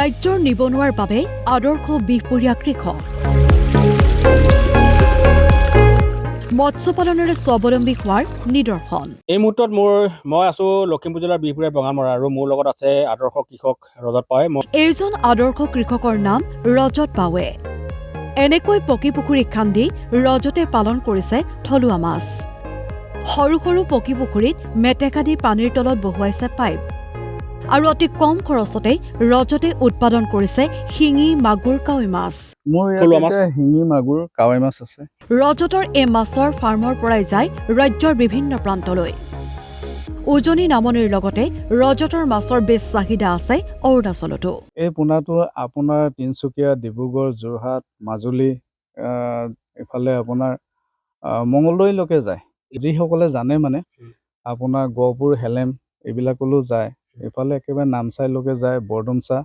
ৰাজ্যৰ নিবনুৱাৰ বাবে আদৰ্শ বিহপুৰীয়া কৃষক মৎস্য পালনেৰে স্বাৱলম্বী হোৱাৰ নিদৰ্শন। এই মুহূৰ্তত মই আছো লখিমপুৰ জিলাৰ বিহপুৰীয়া বঙালমৰা আৰু মোৰ লগত আছে আদৰ্শ কৃষক ৰজত পাৱে। এইজন আদৰ্শ কৃষকৰ নাম ৰজত পাৱে। এনেকৈ পকী পুখুৰী খান্দি ৰজতে পালন কৰিছে থলুৱা মাছ। সৰু সৰু পকী পুখুৰীত মেটেকা দি পানীৰ তলত বহুৱাইছে পাইপ আৰু অতি কম খৰচতে ৰজতে উৎপাদন কৰিছে শিঙি, মাগুৰ, কাৱৈ মাছ। মোৰ ইয়াতে শিঙি, মাগুৰ, কাৱৈ মাছ আছে। ৰজতৰ এই মাছৰ ফাৰ্মৰ পৰাই যায় ৰাজ্যৰ বিভিন্ন প্ৰান্তলৈ। উজনি নামনিৰ লগতে ৰজতৰ মাছৰ বেছ চাহিদা আছে অৰুণাচলতো। এই পোনাটো আপোনাৰ তিনচুকীয়া, ডিব্ৰুগড়, যোৰহাট, মাজুলী, এইফালে আপোনাৰ মঙলদৈলৈকে যায়। যিসকলে জানে মানে আপোনাৰ গহপুৰ, হেলেম এইবিলাকলৈ যায়। এইফালে একেবাৰে নামচাইলৈকে যায়, বৰডুমচা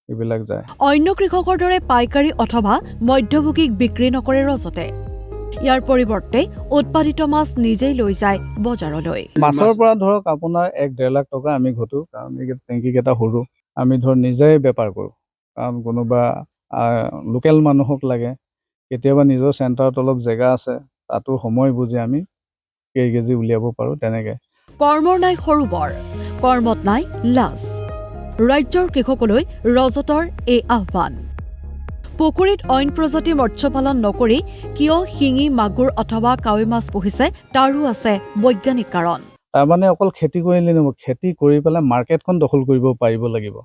এইবিলাক যায়। অন্য কৃষকৰ দৰে পাইকাৰী অথবা মধ্যভোগীক বিক্ৰী নকৰে ৰজতে। ইয়াৰ পৰিৱৰ্তে উৎপাদিত মাছ নিজেই লৈ যায় বজাৰলৈ। মাছৰ পৰা ধৰক আপোনাৰ 1-1.5 লাখ টকা আমি ঘটো, কাৰণ এই টেংকিকেইটা সৰু। আমি ধৰ নিজেই বেপাৰ কৰোঁ, কাৰণ কোনোবা লোকেল মানুহক লাগে, কেতিয়াবা নিজৰ চেণ্টাৰত অলপ জেগা আছে, তাতো সময় বুজি আমি কেজি উলিয়াব পাৰোঁ তেনেকৈ। কৰ্মৰ নাই সৰু বৰ, কৰ্মত নাই লাজ। ৰাজ্যৰ কৃষকলৈ ৰজতৰ এই আহ্বান। পুখুৰীত অইন প্ৰজাতিৰ মৎস্য পালন নকৰি কিয় শিঙি, মাগুৰ অথবা কাৱৈ মাছ পুহিছে তাৰো আছে বৈজ্ঞানিক কাৰণ। তাৰমানে অকল খেতি কৰিলে নহ'ব, খেতি কৰি পেলাই মাৰ্কেটখন দখল কৰিব পাৰিব লাগিব,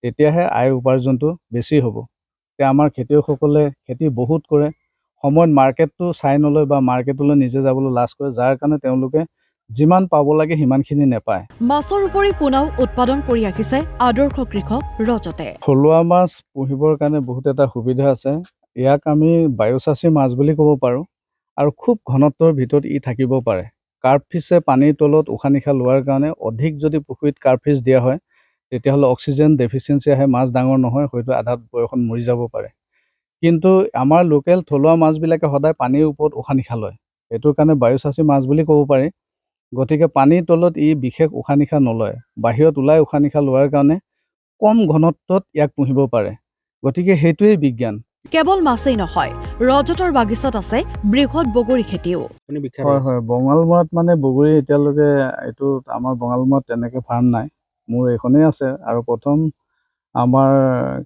তেতিয়াহে আয় উপাৰ্জনটো বেছি হ'ব। এতিয়া আমাৰ খেতিয়কসকলে খেতি বহুত কৰে, সময়ত মাৰ্কেটটো চাই নলয় বা মাৰ্কেটলৈ নিজে যাবলৈ লাজ কৰে, যাৰ কাৰণে তেওঁলোকে যিমান পাব লাগে সিমানখিনি নেপায়। মাছৰ উপৰি পোনাও উৎপাদন কৰি ৰাখিছে আদৰ্শ কৃষক ৰজতে। থলুৱা মাছ পুহিবৰ কাৰণে বহুত এটা সুবিধা আছে। ইয়াক আমি বায়ুচাচী মাছ বুলি ক'ব পাৰোঁ আৰু খুব ঘনত্বৰ ভিতৰত ই থাকিব পাৰে। কাৰ্পফিছে পানীৰ তলত উশাহ নিশাহ লোৱাৰ কাৰণে অধিক যদি পুখুৰীত কাৰ্পফিছ দিয়া হয় তেতিয়াহ'লে অক্সিজেন ডেফিচিয়েঞ্চি আহে, মাছ ডাঙৰ নহয়, হয়তো আধা বয়সত মৰি যাব পাৰে। কিন্তু আমাৰ লোকেল থলুৱা মাছবিলাকে সদায় পানীৰ ওপৰত উশাহ নিশাহ লয়, সেইটোৰ কাৰণে বায়ুচাচী মাছ বুলি ক'ব পাৰি। গতিকে পানীৰ তলত ই বিশেষ উশাহ নিশাহ নলয়, বাহিৰত ওলাই উশাহ নিশাহ লোৱাৰ কাৰণে কম ঘনত্বত ইয়াক পুহিব পাৰে। গতিকে সেইটোৱেই বিজ্ঞান। কেৱল মাছেই নহয়, ৰজতৰ বাগিচাত আছে বৃহৎ বগৰী খেতিও। হয়, বঙালমৰাত মানে বগৰী এতিয়ালৈকে এইটো আমাৰ বঙালমৰাত তেনেকৈ ফাৰ্ম নাই, মোৰ এইখনেই আছে। আৰু প্ৰথম আমাৰ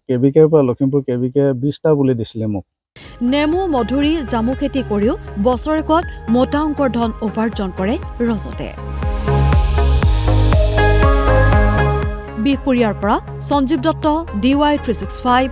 কেবিকেৰ পৰা লখিমপুৰ কেবিকে 20টা বুলি দিছিলে মোক। নেমু, মধুৰি, জামু খেতি কৰিও বছৰেকত মোটা অংকৰ ধন উপাৰ্জন কৰে ৰজতে। বিহপুৰীয়াৰ পৰা সঞ্জীৱ দত্ত, DY365।